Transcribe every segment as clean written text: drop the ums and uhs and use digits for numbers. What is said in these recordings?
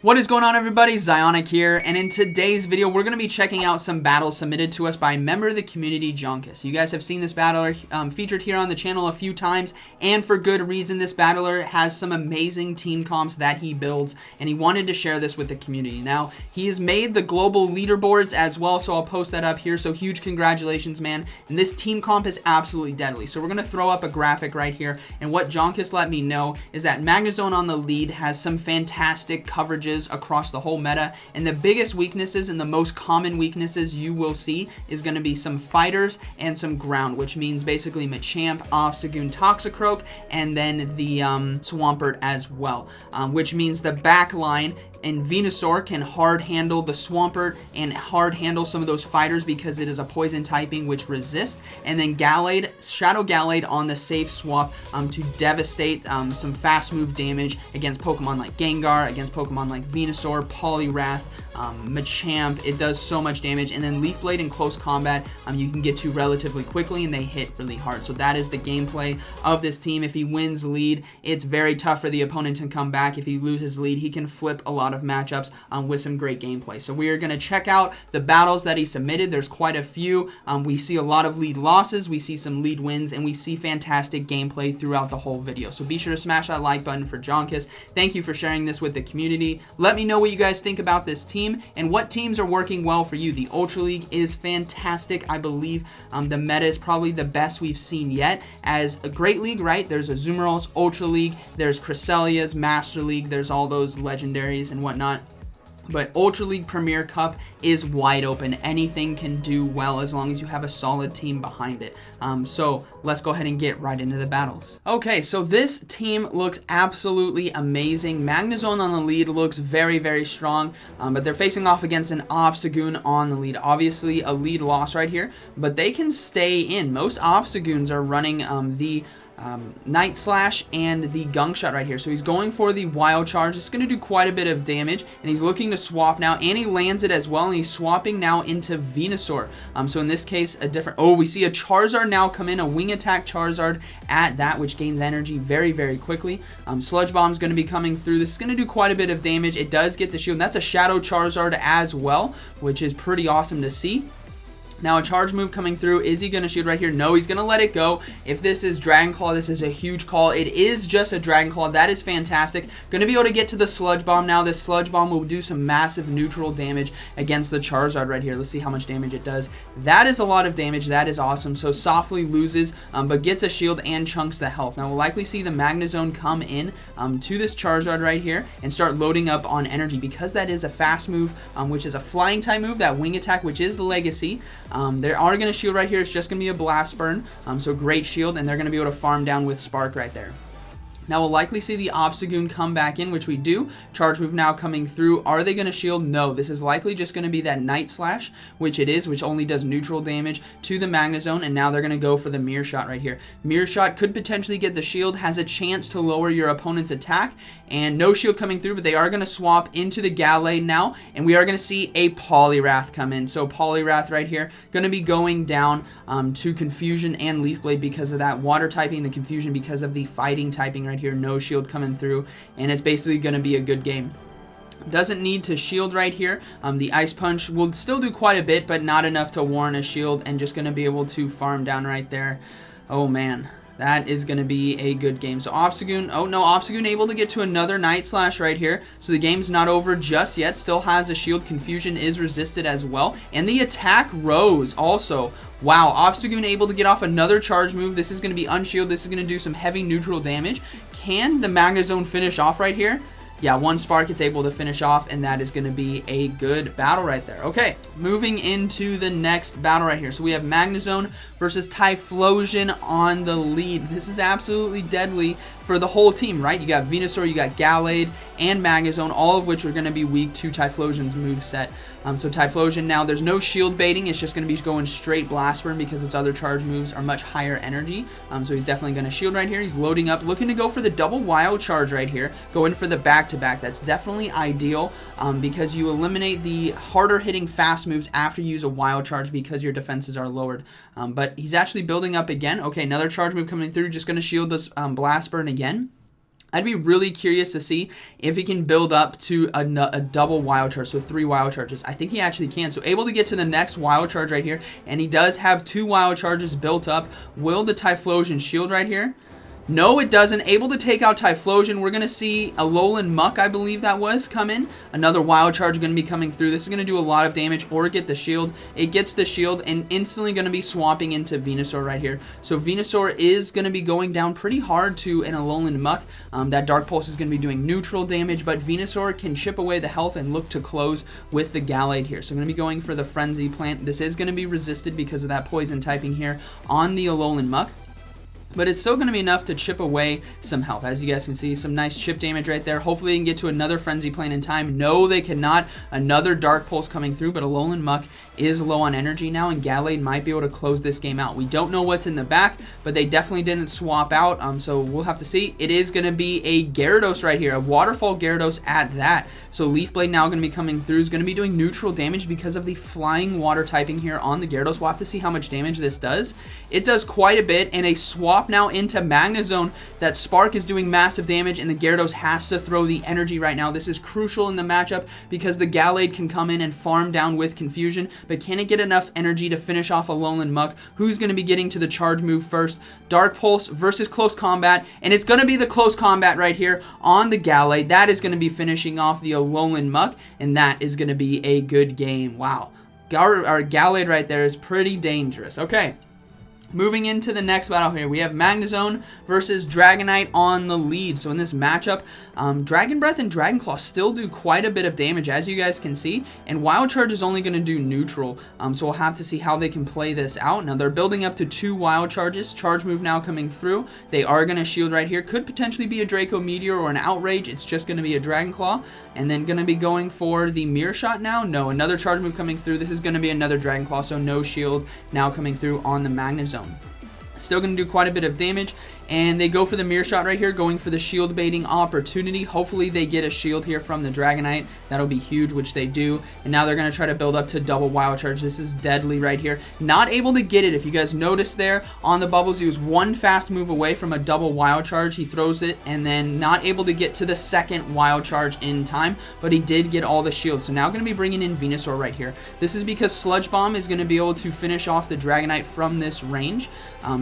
What is going on, everybody? Zionic here, and in today's video we're going to be checking out some battles submitted to us by a member of the community, Jonkus. You guys have seen this battler featured here on the channel a few times, and for good reason. This battler has some amazing team comps that he builds, and he wanted to share this with the community. Now, he has made the global leaderboards as well, so I'll post that up here, so huge congratulations, man. And this team comp is absolutely deadly. So we're going to throw up a graphic right here, and what Jonkus let me know is that Magnezone on the lead has some fantastic coverages across the whole meta, and the biggest weaknesses and the most common weaknesses you will see is going to be some fighters and some ground, which means basically Machamp, Obstagoon, Toxicroak, and then the Swampert as well, which means the back line and Venusaur can hard handle the Swampert and hard handle some of those fighters because it is a poison typing which resists, and then Gallade, Shadow Gallade on the safe swap to devastate some fast move damage against Pokemon like Gengar, against Pokemon like Venusaur, Poliwrath, Machamp. It does so much damage, and then Leaf Blade in close combat you can get to relatively quickly, and they hit really hard. So that is the gameplay of this team. If he wins lead, it's very tough for the opponent to come back. If he loses lead, he can flip a lot of matchups with some great gameplay. So we are going to check out the battles that he submitted. There's quite a few. We see a lot of lead losses, we see some lead wins, and we see fantastic gameplay throughout the whole video. So be sure to smash that like button for Jonkus. Thank you for sharing this with the community. Let me know what you guys think about this team and what teams are working well for you. The Ultra League is fantastic. I believe the meta is probably the best we've seen yet. As a great league, right? There's Azumarill, Ultra League, there's Cresselia's, Master League, there's all those legendaries and whatnot. But Ultra League Premier Cup is wide open. Anything can do well as long as you have a solid team behind it. So let's go ahead and get right into the battles. Okay, so this team looks absolutely amazing. Magnezone on the lead looks very, very strong, but they're facing off against an Obstagoon on the lead. Obviously a lead loss right here, but they can stay in. Most Obstagoons are running the Night Slash and the Gunk Shot right here. So he's going for the Wild Charge. It's going to do quite a bit of damage, and he's looking to swap now, and he lands it as well, and he's swapping now into Venusaur. So in this case, a different... Oh, we see a Charizard now come in, a Wing Attack Charizard at that, which gains energy very, very quickly. Sludge Bomb's going to be coming through. This is going to do quite a bit of damage. It does get the shield, and that's a Shadow Charizard as well, which is pretty awesome to see. Now a charge move coming through. Is he going to shoot right here? No, he's going to let it go. If this is Dragon Claw, this is a huge call. It is just a Dragon Claw. That is fantastic. Going to be able to get to the Sludge Bomb now. This Sludge Bomb will do some massive neutral damage against the Charizard right here. Let's see how much damage it does. That is a lot of damage. That is awesome. So softly loses, but gets a shield and chunks the health. Now we'll likely see the Magnezone come in to this Charizard right here and start loading up on energy, because that is a fast move, which is a flying type move. That Wing Attack, which is the Legacy. They are going to shield right here. It's just going to be a Blast Burn. So great shield, and they're going to be able to farm down with Spark right there. Now we'll likely see the Obstagoon come back in, which we do. Charge move now coming through. Are they going to shield? No. This is likely just going to be that Night Slash, which it is, which only does neutral damage to the Magnezone, and now they're going to go for the Mirror Shot right here. Mirror Shot could potentially get the shield, has a chance to lower your opponent's attack, and no shield coming through, but they are going to swap into the Gallade now, and we are going to see a Poliwrath come in. So Poliwrath right here, going to be going down to Confusion and Leaf Blade because of that water typing, the Confusion because of the fighting typing right here. No shield coming through, and it's basically going to be a good game. Doesn't need to shield right here. The Ice Punch will still do quite a bit, but not enough to warrant a shield, and just going to be able to farm down right there. Oh man, that is going to be a good game. So Obstagoon, oh no, Obstagoon able to get to another Night Slash right here. So the game's not over just yet. Still has a shield. Confusion is resisted as well. And the attack rose also. Wow, Obstagoon able to get off another charge move. This is going to be unshielded. This is going to do some heavy neutral damage. Can the Magnezone finish off right here? Yeah, one Spark it's able to finish off, and that is going to be a good battle right there. Okay, moving into the next battle right here. So we have Magnezone versus Typhlosion on the lead. This is absolutely deadly for the whole team, right? You got Venusaur, you got Gallade, and Magnezone, all of which are going to be weak to Typhlosion's moveset. So Typhlosion now, there's no shield baiting. It's just going to be going straight Blast Burn because its other charge moves are much higher energy. So he's definitely going to shield right here. He's loading up, looking to go for the double Wild Charge right here. Go in for the back-to-back. That's definitely ideal because you eliminate the harder hitting fast moves after you use a Wild Charge because your defenses are lowered. But he's actually building up again. Okay, another charge move coming through. Just going to shield this Blast Burn again. I'd be really curious to see if he can build up to a double wild charge, so 3 wild charges. I think he actually can. So able to get to the next wild charge right here, and he does have 2 wild charges built up. Will the Typhlosion shield right here? No, it doesn't. Able to take out Typhlosion. We're going to see Alolan Muck, I believe that was, come in. Another wild charge going to be coming through. This is going to do a lot of damage or get the shield. It gets the shield and instantly going to be swapping into Venusaur right here. So Venusaur is going to be going down pretty hard to an Alolan Muck. That Dark Pulse is going to be doing neutral damage, but Venusaur can chip away the health and look to close with the Gallade here. So I'm going to be going for the Frenzy Plant. This is going to be resisted because of that poison typing here on the Alolan Muck. But it's still going to be enough to chip away some health. As you guys can see, some nice chip damage right there. Hopefully they can get to another Frenzy Plant in time. No, they cannot. Another Dark Pulse coming through, but Alolan Muck is low on energy now, and Gallade might be able to close this game out. We don't know what's in the back, but they definitely didn't swap out, so we'll have to see. It is going to be a Gyarados right here, a Waterfall Gyarados at that. So Leaf Blade now going to be coming through, is going to be doing neutral damage because of the flying water typing here on the Gyarados. We'll have to see how much damage this does. It does quite a bit, and a swap now into Magnezone. That Spark is doing massive damage, and the Gyarados has to throw the energy right now. This is crucial in the matchup because the Gallade can come in and farm down with Confusion, but can it get enough energy to finish off Alolan Muck? Who's going to be getting to the charge move first? Dark Pulse versus Close Combat, and it's going to be the Close Combat right here on the Gallade. That is going to be finishing off the Alolan Muck, and that is going to be a good game. Wow. Our Gallade right there is pretty dangerous. Okay. Moving into the next battle here, we have Magnezone versus Dragonite on the lead. So in this matchup, Dragon Breath and Dragon Claw still do quite a bit of damage, as you guys can see, and Wild Charge is only going to do neutral. So we'll have to see how they can play this out. Now they're building up to 2 Wild Charges. Charge move now coming through. They are going to shield right here. Could potentially be a Draco Meteor or an Outrage. It's just going to be a Dragon Claw. And then going to be going for the Mirror Shot now. No, another charge move coming through. This is going to be another Dragon Claw, so no shield now coming through on the Magnezone. Still going to do quite a bit of damage, and they go for the Mirror Shot right here, going for the shield baiting opportunity. Hopefully they get a shield here from the Dragonite. That'll be huge, which they do. And now they're going to try to build up to double Wild Charge. This is deadly right here. Not able to get it. If you guys notice there on the bubbles, he was one fast move away from a double Wild Charge. He throws it and then not able to get to the second Wild Charge in time, but he did get all the shields. So now going to be bringing in Venusaur right here. This is because Sludge Bomb is going to be able to finish off the Dragonite from this range,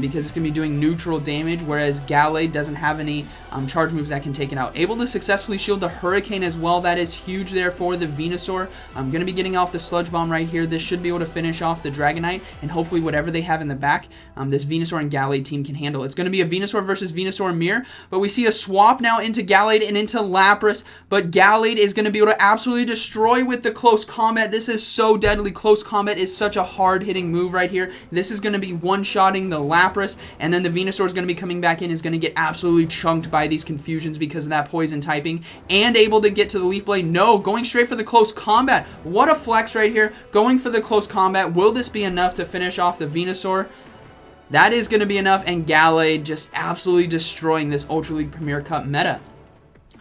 because it's going to be doing neutral damage, whereas Gallade doesn't have any charge moves that can take it out. Able to successfully shield the Hurricane as well. That is huge there for the Venusaur. I'm going to be getting off the Sludge Bomb right here. This should be able to finish off the Dragonite, and hopefully whatever they have in the back, this Venusaur and Gallade team can handle. It's going to be a Venusaur versus Venusaur mirror, but we see a swap now into Gallade and into Lapras, but Gallade is going to be able to absolutely destroy with the Close Combat. This is so deadly. Close Combat is such a hard-hitting move right here. This is going to be one-shotting the Lapras, and then the Venusaur is going to be coming back in, is going to get absolutely chunked by these Confusions because of that poison typing, and able to get to the Leaf Blade. No, going straight for the Close Combat. What a flex right here, going for the Close Combat. Will this be enough to finish off the Venusaur? That is going to be enough, and Gallade just absolutely destroying this Ultra League Premier Cup meta.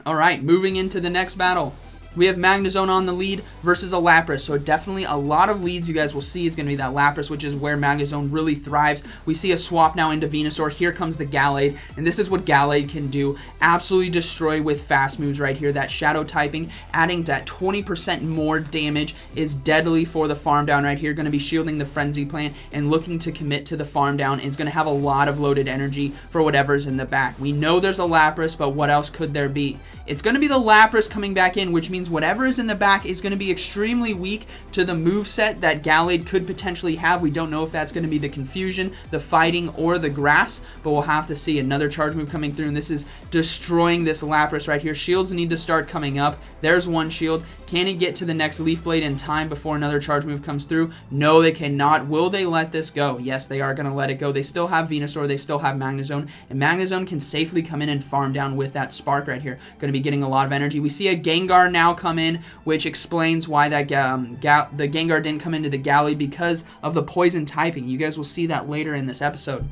Alright, moving into the next battle. We have Magnezone on the lead versus a Lapras. So definitely a lot of leads you guys will see is going to be that Lapras, which is where Magnezone really thrives. We see a swap now into Venusaur. Here comes the Gallade, and this is what Gallade can do. Absolutely destroy with fast moves right here. That Shadow typing, adding that 20% more damage, is deadly for the farm down right here. Going to be shielding the Frenzy Plant and looking to commit to the farm down. It's going to have a lot of loaded energy for whatever's in the back. We know there's a Lapras, but what else could there be? It's going to be the Lapras coming back in, which means whatever is in the back is going to be extremely weak to the moveset that Gallade could potentially have. We don't know if that's going to be the Confusion, the Fighting, or the Grass, but we'll have to see. Another charge move coming through, and this is destroying this Lapras right here. Shields need to start coming up. There's one shield. Can he get to the next Leaf Blade in time before another charge move comes through? No, they cannot. Will they let this go? Yes, they are going to let it go. They still have Venusaur. They still have Magnezone, and Magnezone can safely come in and farm down with that Spark right here. Going to be getting a lot of energy. We see a Gengar now come in, which explains why that the Gengar didn't come into the Gallade, because of the poison typing. You guys will see that later in this episode.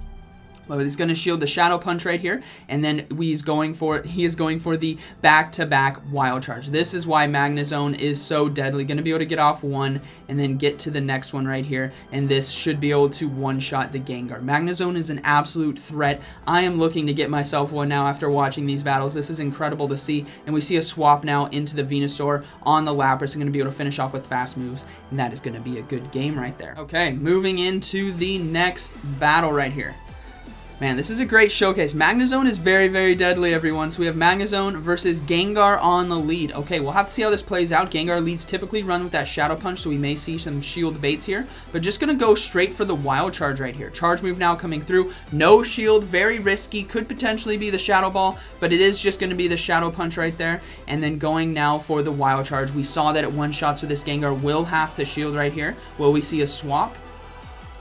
But he's going to shield the Shadow Punch right here, and then he is going for the back-to-back Wild Charge. This is why Magnezone is so deadly. Going to be able to get off one and then get to the next one right here, and this should be able to one-shot the Gengar. Magnezone is an absolute threat. I am looking to get myself one now after watching these battles. This is incredible to see, and we see a swap now into the Venusaur on the Lapras. I'm going to be able to finish off with fast moves, and that is going to be a good game right there. Okay, moving into the next battle right here. Man, this is a great showcase. Magnezone is very, very deadly, everyone. So we have Magnezone versus Gengar on the lead. Okay, we'll have to see how this plays out. Gengar leads typically run with that Shadow Punch, so we may see some shield baits here. But just going to go straight for the Wild Charge right here. Charge move now coming through. No shield, very risky. Could potentially be the Shadow Ball, but it is just going to be the Shadow Punch right there. And then going now for the Wild Charge. We saw that it one-shot, so this Gengar will have to shield right here. Will we see a swap?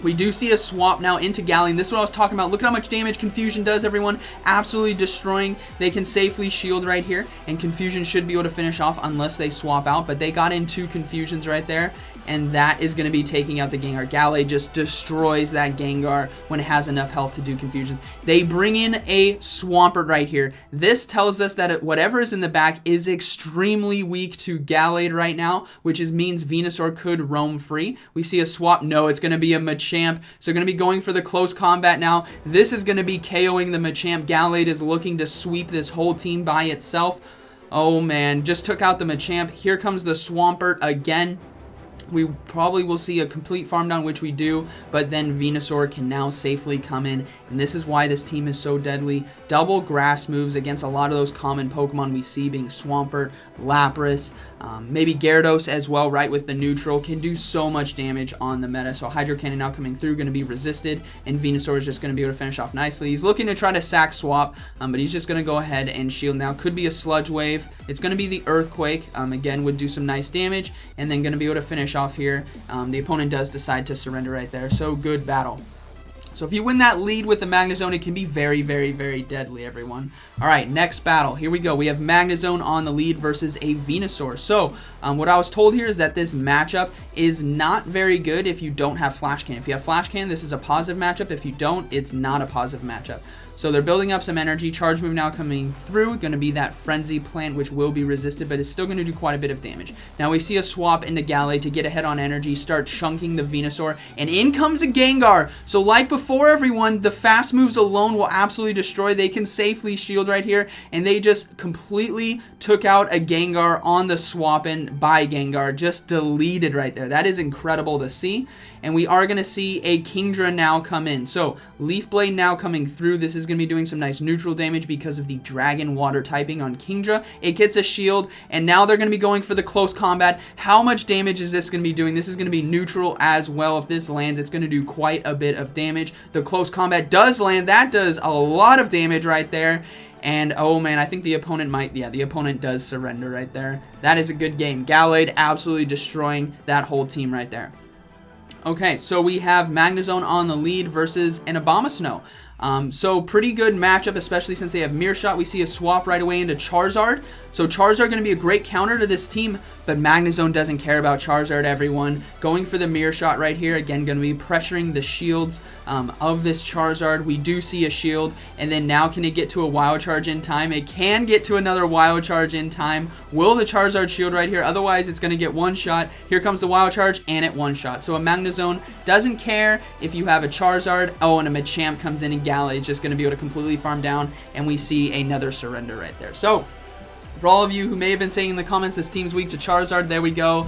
We do see a swap now into Galarian. This is what I was talking about. Look at how much damage Confusion does, everyone. Absolutely destroying. They can safely shield right here, and Confusion should be able to finish off unless they swap out, but they got in 2 Confusions right there, and that is going to be taking out the Gengar. Galarian just destroys that Gengar when it has enough health to do Confusion. They bring in a Swampert right here. This tells us that whatever is in the back is extremely weak to Galarian right now, which means Venusaur could roam free. We see a swap. No, it's going to be a Machamp. So going to be going for the close combat now. This is going to be KOing the Machamp. Galarian is looking to sweep this whole team by itself. Oh man, just took out the Machamp. Here comes the Swampert again. We probably will see a complete farm down, which we do, but then Venusaur can now safely come in, and this is why this team is so deadly. Double grass moves against a lot of those common Pokemon we see, being Swampert, Lapras, maybe Gyarados as well, right, with the neutral, can do so much damage on the meta. So Hydro Cannon now coming through, going to be resisted, and Venusaur is just going to be able to finish off nicely. He's looking to try to sack swap, but he's just going to go ahead and shield now. Could be a Sludge Wave. It's going to be the Earthquake. Again, would do some nice damage, and then going to be able to finish off here. The opponent does decide to surrender right there. So good battle. So if you win that lead with the Magnezone, it can be very, very, very deadly, everyone. All right, next battle. Here we go. We have Magnezone on the lead versus a Venusaur. So what I was told here is that this matchup is not very good if you don't have Flash Cannon. If you have Flash Cannon, this is a positive matchup. If you don't, it's not a positive matchup. So they're building up some energy. Charge move now coming through. Going to be that Frenzy Plant, which will be resisted, but it's still going to do quite a bit of damage. Now we see a swap into Galarian to get ahead on energy, start chunking the Venusaur, and in comes a Gengar. So like before, everyone, the fast moves alone will absolutely destroy. They can safely shield right here, and they just completely took out a Gengar on the swap in by Gengar. Just deleted right there. That is incredible to see. And we are going to see a Kingdra now come in. So Leaf Blade now coming through. This is going to be doing some nice neutral damage because of the Dragon Water typing on Kingdra. It gets a shield, and now they're going to be going for the close combat. How much damage is this going to be doing? This is going to be neutral as well. If this lands, it's going to do quite a bit of damage. The close combat does land. That does a lot of damage right there. And, oh man, I think the opponent might, yeah, the opponent does surrender right there. That is a good game. Galarian absolutely destroying that whole team right there. Okay, so we have Magnezone on the lead versus an Abomasnow. So pretty good matchup, especially since they have Mirror Shot. We see a swap right away into Charizard. So Charizard going to be a great counter to this team, but Magnezone doesn't care about Charizard, everyone. Going for the Mirror Shot right here. Again, going to be pressuring the shields of this Charizard. We do see a shield, and then now can it get to a Wild Charge in time? It can get to another Wild Charge in time. Will the Charizard shield right here? Otherwise, it's going to get one shot. Here comes the Wild Charge, and it one shot. So a Magnezone doesn't care if you have a Charizard. Oh, and a Machamp comes in, and Galarian is just going to be able to completely farm down, and we see another surrender right there. So for all of you who may have been saying in the comments this team's weak to Charizard, there we go.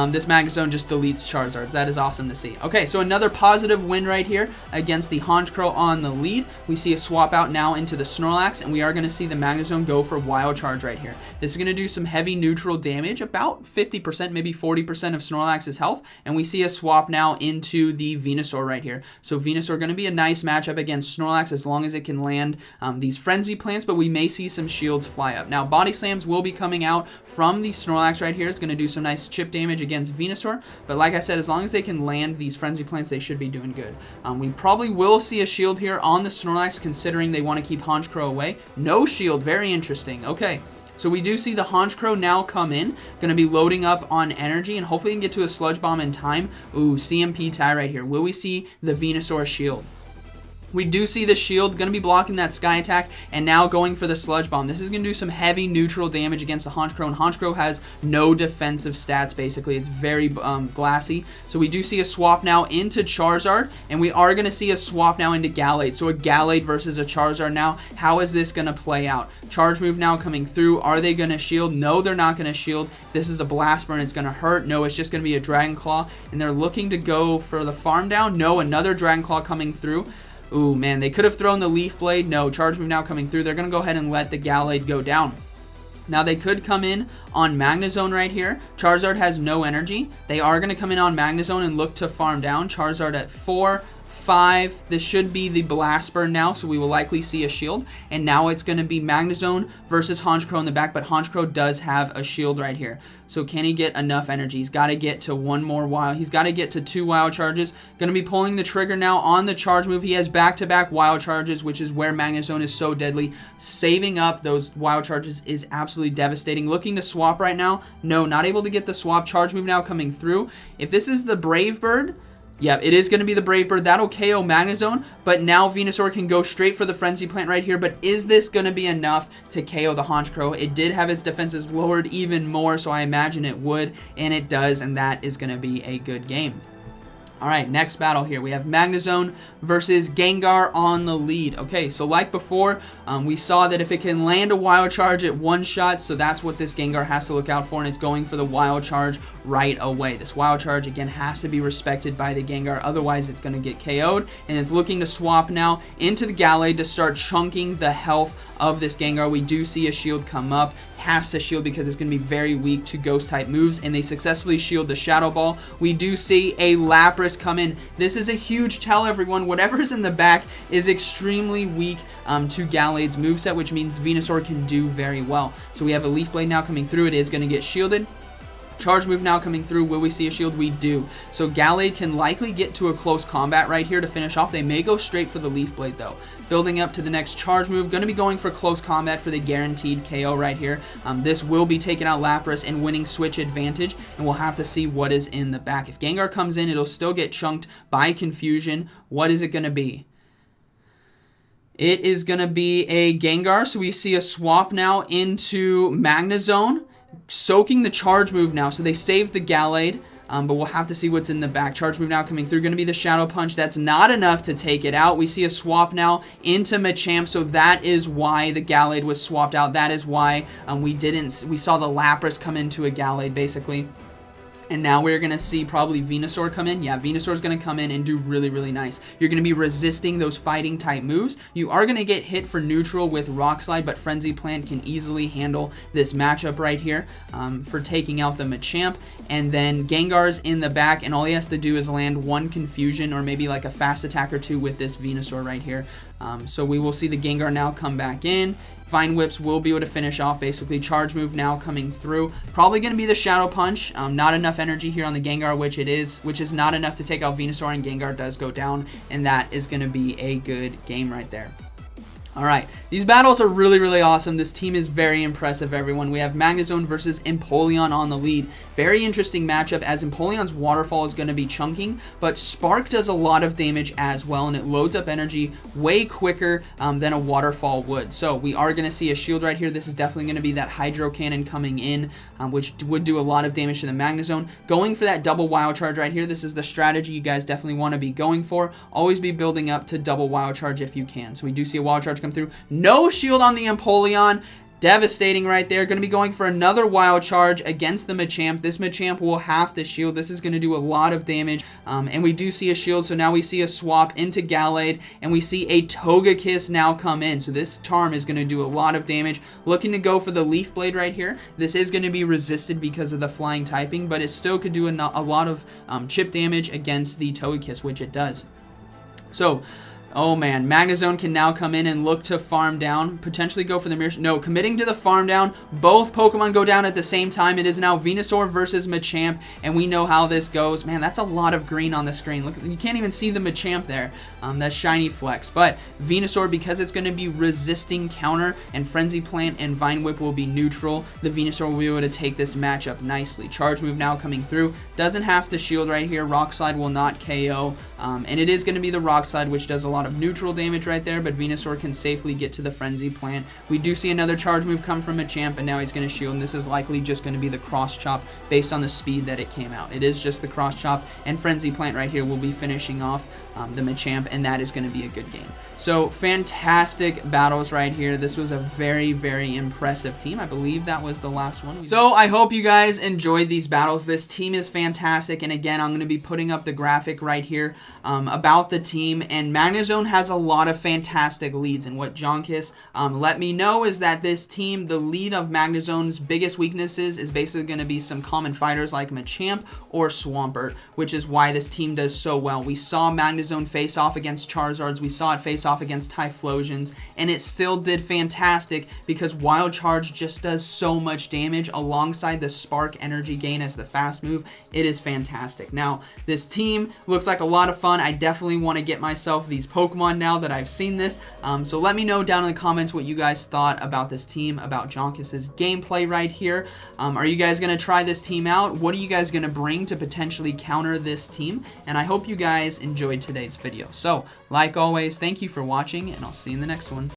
This Magnezone just deletes Charizards. That is awesome to see. Okay, so another positive win right here against the Honchkrow on the lead. We see a swap out now into the Snorlax, and we are going to see the Magnezone go for Wild Charge right here. This is going to do some heavy neutral damage, about 50%, maybe 40% of Snorlax's health, and we see a swap now into the Venusaur right here. So Venusaur going to be a nice matchup against Snorlax as long as it can land these Frenzy Plants, but we may see some shields fly up. Now, Body Slams will be coming out from the Snorlax right here. It's going to do some nice chip damage against Venusaur, but like I said, as long as they can land these Frenzy Plants, they should be doing good. We probably will see a shield here on the Snorlax, considering they want to keep Honchkrow away. No shield, very interesting. Okay, so we do see the Honchkrow now come in, going to be loading up on energy, and hopefully can get to a Sludge Bomb in time. Ooh, CMP tie right here. Will we see the Venusaur shield? We do see the shield going to be blocking that sky attack and now going for the sludge bomb. This is going to do some heavy neutral damage against the Honchkrow, and Honchkrow has no defensive stats basically. It's very glassy. So we do see a swap now into Charizard, and we are going to see a swap now into Gallade. So a Gallade versus a Charizard now. How is this going to play out? Charge move now coming through. Are they going to shield? No, they're not going to shield. This is a Blast Burn. It's going to hurt. No, it's just going to be a Dragon Claw, and they're looking to go for the farm down. No, another Dragon Claw coming through. Ooh, man, they could have thrown the Leaf Blade. No, Charge Move now coming through. They're going to go ahead and let the Gallade go down. Now, they could come in on Magnezone right here. Charizard has no energy. They are going to come in on Magnezone and look to farm down. Charizard at 4, 5. This should be the Blast Burn now, so we will likely see a shield. And now it's going to be Magnezone versus Honchkrow in the back, but Honchkrow does have a shield right here. So can he get enough energy? He's got to get to one more wild. He's got to get to 2 wild charges. Going to be pulling the trigger now on the charge move. He has back-to-back wild charges, which is where Magnezone is so deadly. Saving up those wild charges is absolutely devastating. Looking to swap right now. No, not able to get the swap. Charge move now coming through. If this is the Brave Bird, yeah, it is going to be the Brave Bird. That'll KO Magnezone, but now Venusaur can go straight for the Frenzy Plant right here. But is this going to be enough to KO the Honchkrow? It did have its defenses lowered even more, so I imagine it would, and it does, and that is going to be a good game. All right, next battle here. We have Magnezone versus Gengar on the lead. Okay, so like before, we saw that if it can land a Wild Charge at one shot, so that's what this Gengar has to look out for, and it's going for the Wild Charge right away. This Wild Charge, again, has to be respected by the Gengar, otherwise it's going to get KO'd, and it's looking to swap now into the Gallade to start chunking the health of this Gengar. We do see a shield come up. Has to shield because it's going to be very weak to ghost type moves, and they successfully shield the Shadow Ball. We do see a Lapras come in. This is a huge tell, everyone. Whatever's in the back is extremely weak to Gallade's moveset, which means Venusaur can do very well. So we have a Leaf Blade now coming through. It is going to get shielded. Charge move now coming through. Will we see a shield? We do. So Gallade can likely get to a close combat right here to finish off. They may go straight for the Leaf Blade though. Building up to the next charge move. Going to be going for close combat for the guaranteed KO right here. This will be taking out Lapras and winning switch advantage, and we'll have to see what is in the back. If Gengar comes in, it'll still get chunked by Confusion. What is it going to be? It is going to be a Gengar, so we see a swap now into Magnezone, soaking the charge move now. So they saved the Gallade, but we'll have to see what's in the back. Charge move now coming through. Going to be the Shadow Punch. That's not enough to take it out. We see a swap now into Machamp, so that is why the Gallade was swapped out. That is why we saw the Lapras come into a Gallade, basically. And now we're going to see probably Venusaur come in. Yeah, Venusaur's going to come in and do really, really nice. You're going to be resisting those fighting type moves. You are going to get hit for neutral with Rock Slide, but Frenzy Plant can easily handle this matchup right here for taking out the Machamp. And then Gengar's in the back, and all he has to do is land one Confusion or maybe like a fast attack or two with this Venusaur right here. So we will see the Gengar now come back in. Vine Whips will be able to finish off basically. Charge move now coming through. Probably going to be the Shadow Punch. Not enough energy here on the Gengar, which is not enough to take out Venusaur, and Gengar does go down, and that is going to be a good game right there. All right, these battles are really, really awesome. This team is very impressive, everyone. We have Magnezone versus Empoleon on the lead. Very interesting matchup, as Empoleon's Waterfall is going to be chunking, but Spark does a lot of damage as well, and it loads up energy way quicker than a Waterfall would. So we are going to see a shield right here. This is definitely going to be that Hydro Cannon coming in, which would do a lot of damage to the Magnezone. Going for that double Wild Charge right here. This is the strategy you guys definitely want to be going for. Always be building up to double Wild Charge if you can. So we do see a Wild Charge come through. No shield on the Empoleon. Devastating right there. Going to be going for another Wild Charge against the Machamp. This Machamp will have to shield. This is going to do a lot of damage. And we do see a shield. So now we see a swap into Gallade. And we see a Togekiss now come in. So this Charm is going to do a lot of damage. Looking to go for the Leaf Blade right here. This is going to be resisted because of the flying typing, but it still could do a lot of chip damage against the Togekiss, which it does. So, oh man, Magnezone can now come in and look to farm down, potentially go for the Mirror. No, committing to the farm down. Both Pokemon go down at the same time. It is now Venusaur versus Machamp, and we know how this goes. Man, that's a lot of green on the screen. Look, you can't even see the Machamp there. That shiny flex. But Venusaur, because it's going to be resisting counter, and Frenzy Plant and Vine Whip will be neutral, the Venusaur will be able to take this matchup nicely. Charge move now coming through. Doesn't have to shield right here. Rock Slide will not KO. And it is going to be the Rock Slide, which does a lot lot of neutral damage right there, but Venusaur can safely get to the Frenzy Plant. We do see another charge move come from Machamp, and now he's going to shield, and this is likely just going to be the Cross Chop based on the speed that it came out. It is just the Cross Chop, and Frenzy Plant right here will be finishing off the Machamp, and that is going to be a good game. So fantastic battles right here. This was a very, very impressive team. I believe that was the last one. So I hope you guys enjoyed these battles. This team is fantastic, and again, I'm going to be putting up the graphic right here about the team, and Magnezone has a lot of fantastic leads, and what Jonkis let me know is that this team, the lead of Magnezone's biggest weaknesses is basically going to be some common fighters like Machamp or Swampert, which is why this team does so well. We saw Magnezone face off against Charizards, we saw it face off against Typhlosions, and it still did fantastic because Wild Charge just does so much damage alongside the Spark energy gain as the fast move. It is fantastic. Now, this team looks like a lot of fun. I definitely want to get myself these Pokemon now that I've seen this. So let me know down in the comments what you guys thought about this team, about Jonkis's gameplay right here. Are you guys going to try this team out? What are you guys going to bring to potentially counter this team? And I hope you guys enjoyed today's video. So, like always, thank you for watching, and I'll see you in the next one.